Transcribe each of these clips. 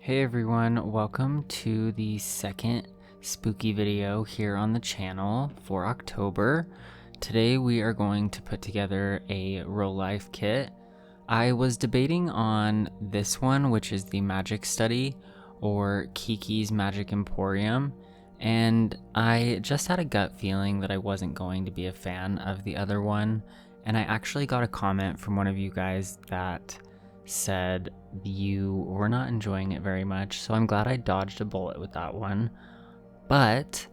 Hey everyone, welcome to the second spooky video here on the channel for October. Today we are going to put together a Rolife kit. I was debating on this one, which is the Magic Study or Kiki's Magic Emporium, and I just had a gut feeling that I wasn't going to be a fan of the other one, and I actually got a comment from one of you guys that said you were not enjoying it very much, so I'm glad I dodged a bullet with that one. But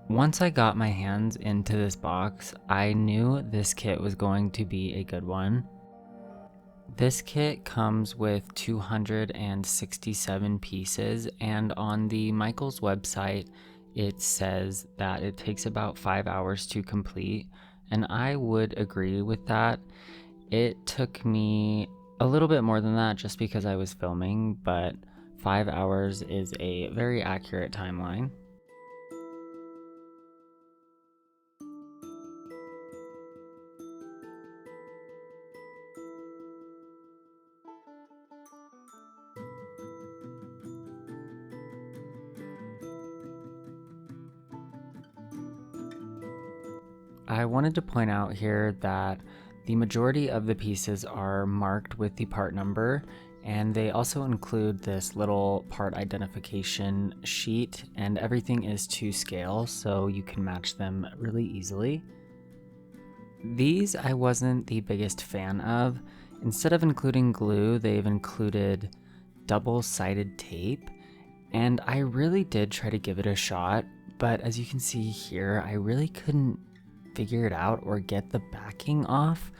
once I got my hands into this box, I knew this kit was going to be a good one. This kit comes with 267 pieces, and on the Michaels website it says that it takes about 5 hours to complete, and I would agree with that. It took me a little bit more than that just because I was filming, but 5 hours is a very accurate timeline. I wanted to point out here that the majority of the pieces are marked with the part number, and they also include this little part identification sheet, and everything is to scale so you can match them really easily. These I wasn't the biggest fan of. Instead of including glue, they've included double-sided tape, and I really did try to give it a shot, but as you can see here, I really couldn't figure it out or get the backing off,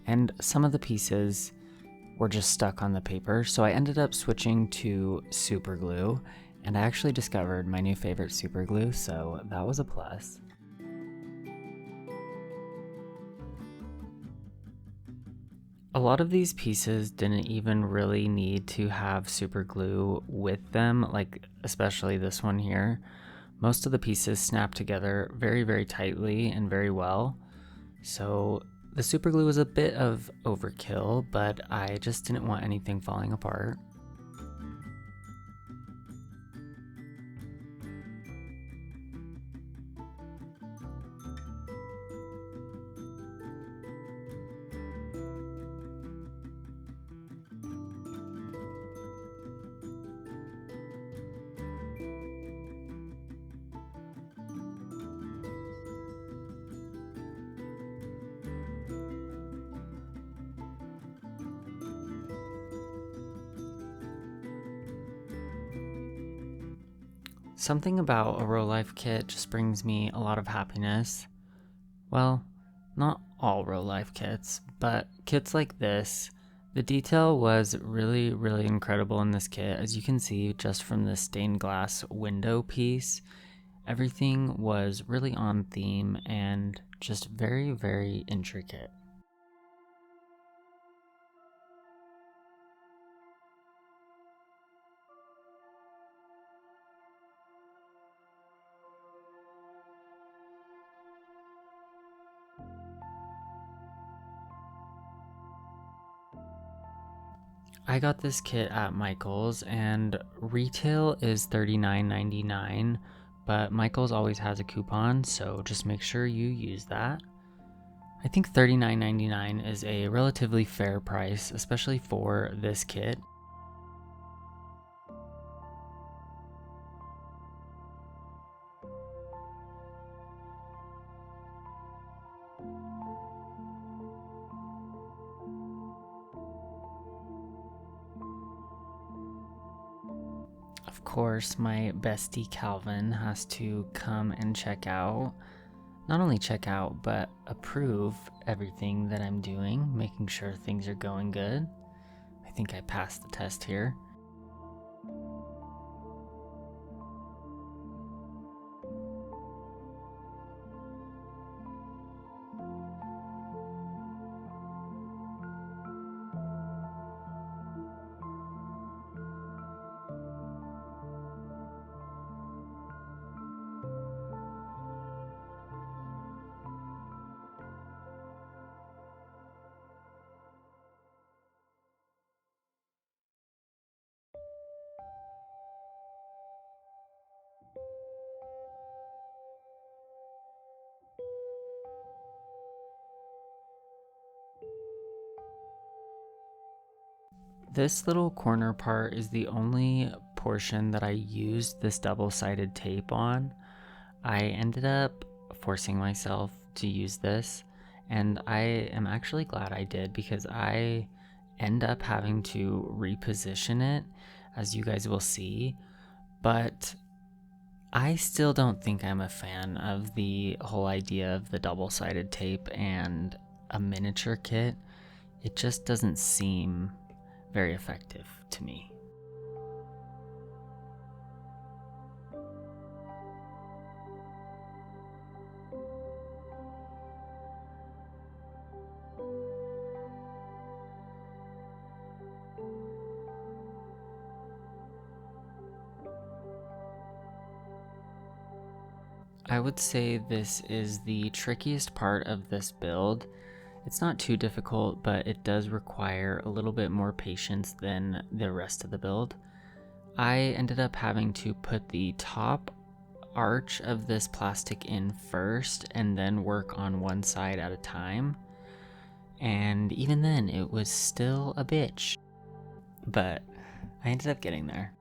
and some of the pieces were just stuck on the paper, so I ended up switching to super glue, and I actually discovered my new favorite super glue, so that was a plus. A lot of these pieces didn't even really need to have super glue with them, like especially this one here. Most of the pieces snap together very tightly and very well. So the super glue was a bit of overkill, but I just didn't want anything falling apart. Something about a Rolife kit just brings me a lot of happiness. Well, not all Rolife kits, but kits like this. The detail was really incredible in this kit. As you can see just from the stained glass window piece, everything was really on theme and just very intricate. I got this kit at Michaels, and retail is $39.99, but Michaels always has a coupon, so just make sure you use that. I think $39.99 is a relatively fair price, especially for this kit. Of course, my bestie Calvin has to come and check out. Not only check out, but approve everything that I'm doing, making sure things are going good. I think I passed the test here. This little corner part is the only portion that I used this double-sided tape on. I ended up forcing myself to use this, and I am actually glad I did because I end up having to reposition it, as you guys will see, but I still don't think I'm a fan of the whole idea of the double-sided tape and a miniature kit. It just doesn't seem very effective to me. I would say this is the trickiest part of this build. It's not too difficult, but it does require a little bit more patience than the rest of the build. I ended up having to put the top arch of this plastic in first and then work on one side at a time. And even then, it was still a bitch. But I ended up getting there.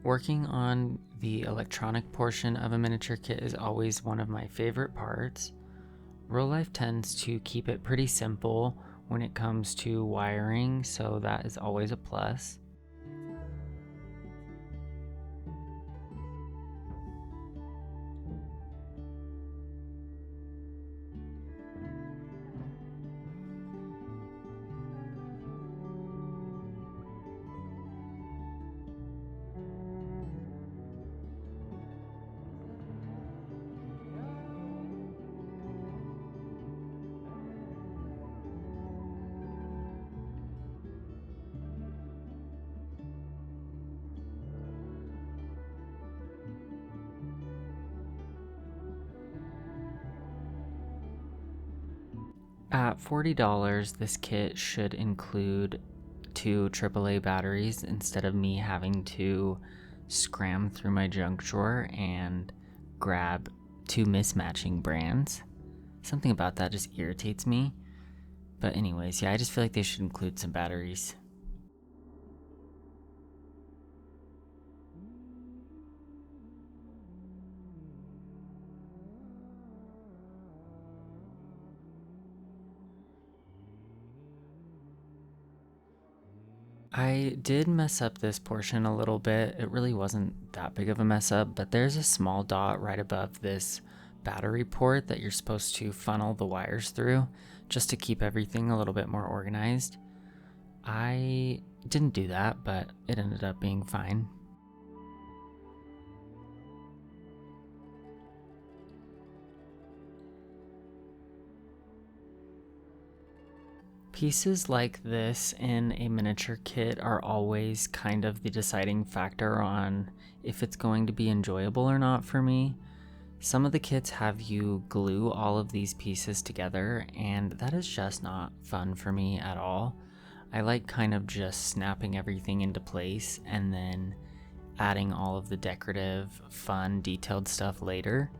Working on the electronic portion of a miniature kit is always one of my favorite parts. Rolife tends to keep it pretty simple when it comes to wiring, so that is always a plus. At $40, this kit should include 2 AAA batteries instead of me having to scram through my junk drawer and grab 2 mismatching brands. Something about that just irritates me. But anyways, yeah, I just feel like they should include some batteries. I did mess up this portion a little bit. It really wasn't that big of a mess up, but there's a small dot right above this battery port that you're supposed to funnel the wires through just to keep everything a little bit more organized. I didn't do that, but it ended up being fine. Pieces like this in a miniature kit are always kind of the deciding factor on if it's going to be enjoyable or not for me. Some of the kits have you glue all of these pieces together, and that is just not fun for me at all. I like kind of just snapping everything into place and then adding all of the decorative, fun, detailed stuff later.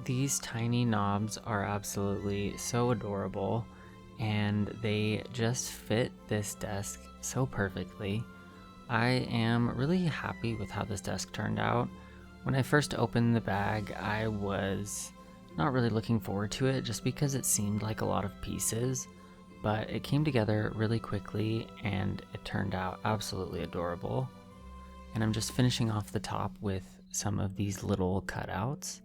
These tiny knobs are absolutely so adorable, and they just fit this desk so perfectly. I am really happy with how this desk turned out. When I first opened the bag, I was not really looking forward to it just because it seemed like a lot of pieces, but it came together really quickly and it turned out absolutely adorable. And I'm just finishing off the top with some of these little cutouts.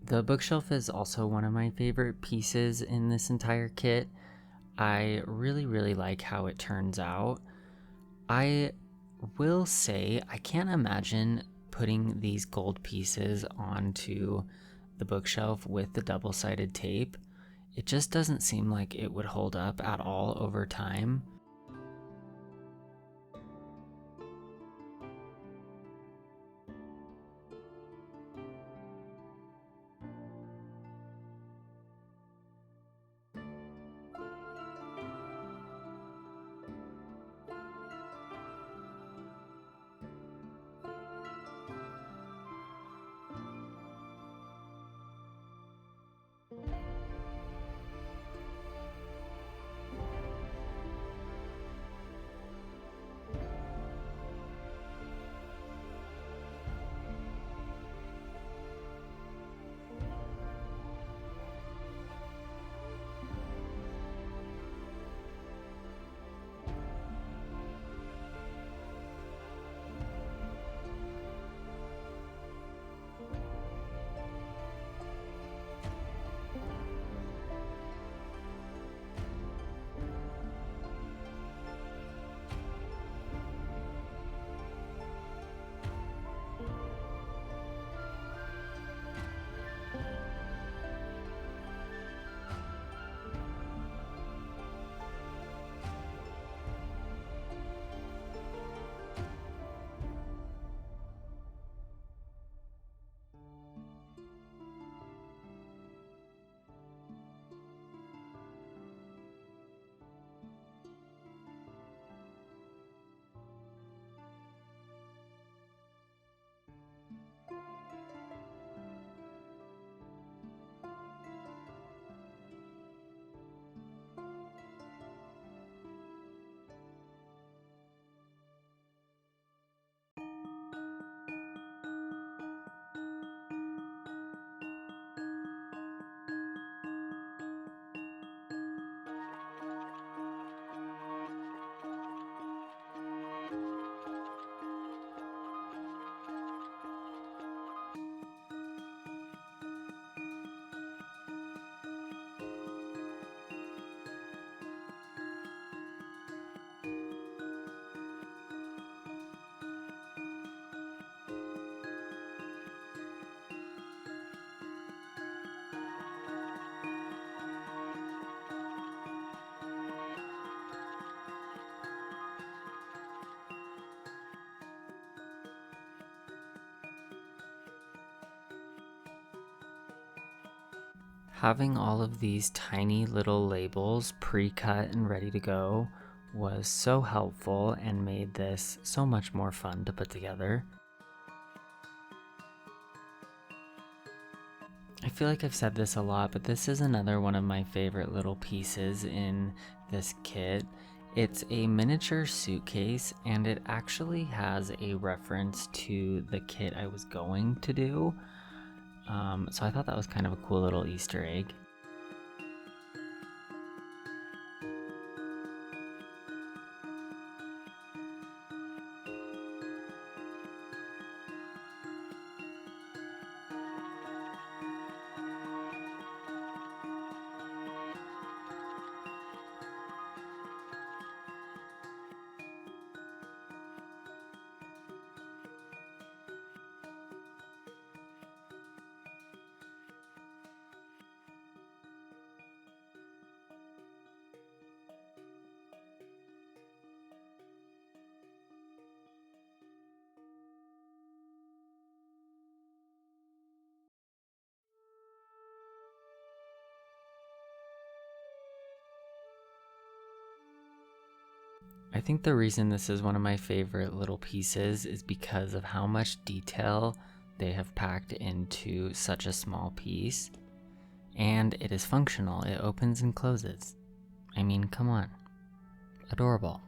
The bookshelf is also one of my favorite pieces in this entire kit. I really like how it turns out. I will say I can't imagine putting these gold pieces onto the bookshelf with the double-sided tape. It just doesn't seem like it would hold up at all over time. Having all of these tiny little labels pre-cut and ready to go was so helpful and made this so much more fun to put together. I feel like I've said this a lot, but this is another one of my favorite little pieces in this kit. It's a miniature suitcase, and it actually has a reference to the kit I was going to do. So I thought that was kind of a cool little Easter egg. I think the reason this is one of my favorite little pieces is because of how much detail they have packed into such a small piece. And it is functional. It opens and closes. I mean, come on. Adorable.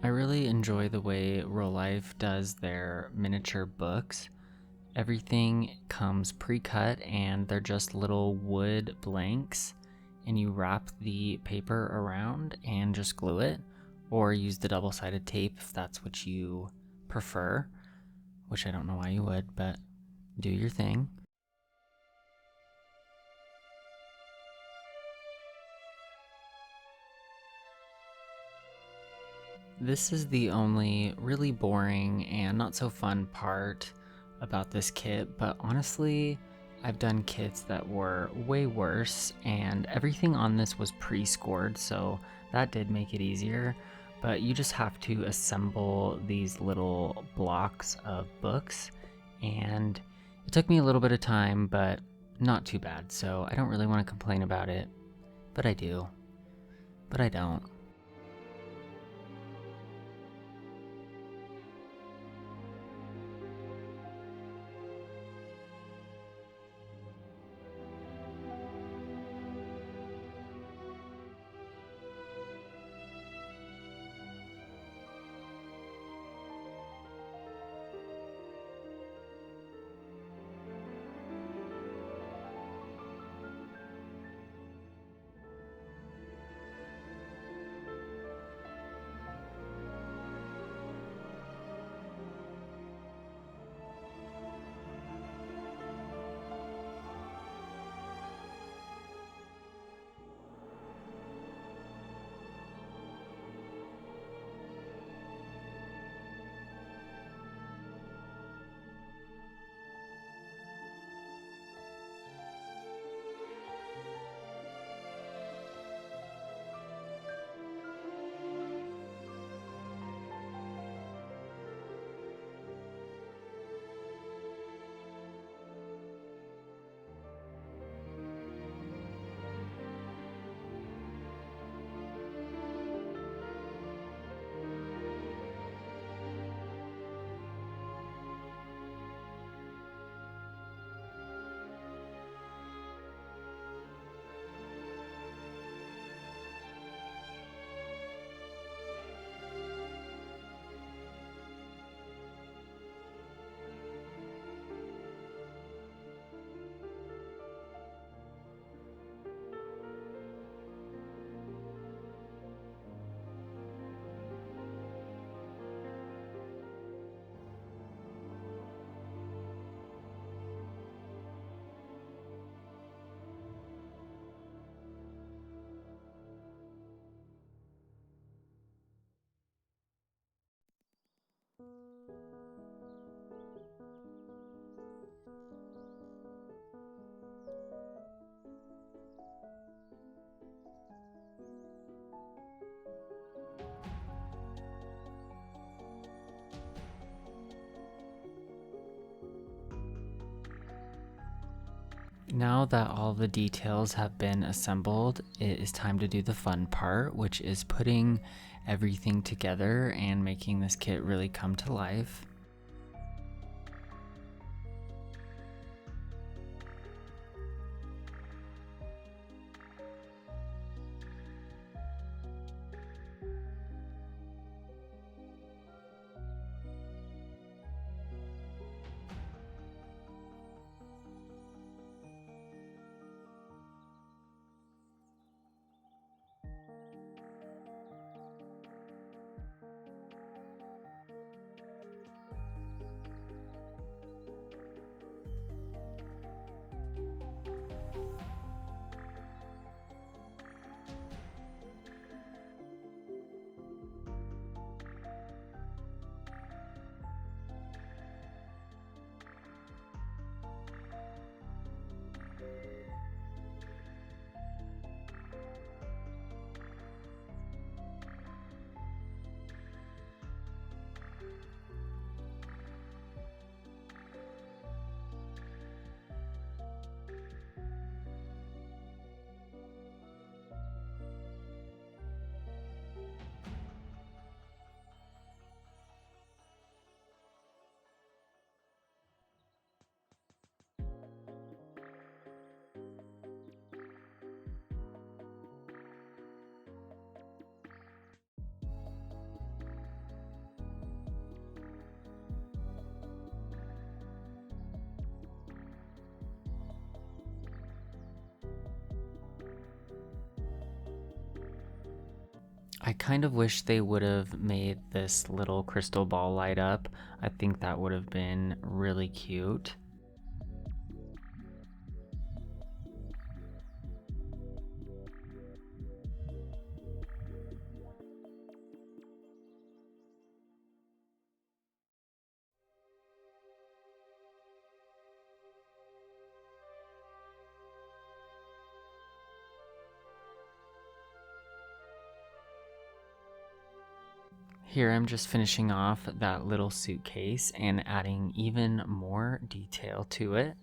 I really enjoy the way Rolife does their miniature books. Everything comes pre-cut and they're just little wood blanks, and you wrap the paper around and just glue it, or use the double-sided tape if that's what you prefer, which I don't know why you would, but do your thing. This is the only really boring and not so fun part about this kit, but honestly, I've done kits that were way worse, and everything on this was pre-scored, so that did make it easier. But you just have to assemble these little blocks of books, and it took me a little bit of time, but not too bad, so I don't really want to complain about it. But I do. But I don't. Now that all the details have been assembled, it is time to do the fun part, which is putting everything together and making this kit really come to life. I kind of wish they would have made this little crystal ball light up. I think that would have been really cute. Here I'm just finishing off that little suitcase and adding even more detail to it.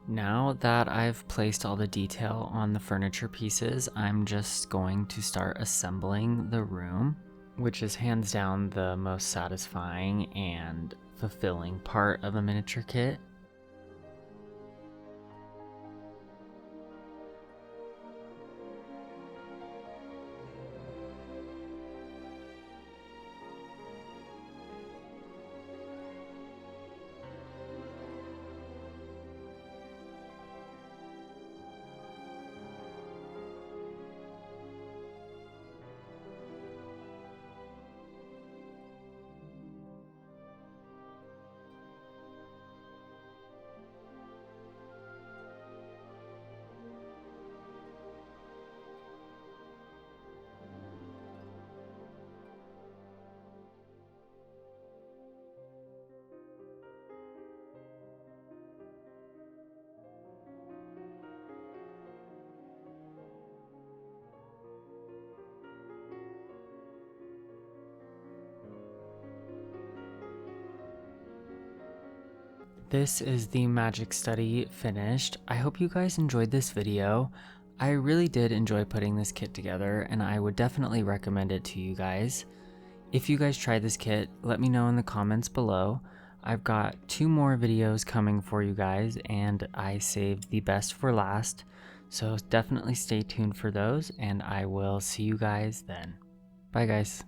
Now that I've placed all the detail on the furniture pieces, I'm just going to start assembling the room, which is hands down the most satisfying and fulfilling part of a miniature kit. This is the magic study finished. I hope you guys enjoyed this video. I really did enjoy putting this kit together and I would definitely recommend it to you guys. If you guys tried this kit, let me know in the comments below. I've got 2 more videos coming for you guys and I saved the best for last. So definitely stay tuned for those and I will see you guys then. Bye guys.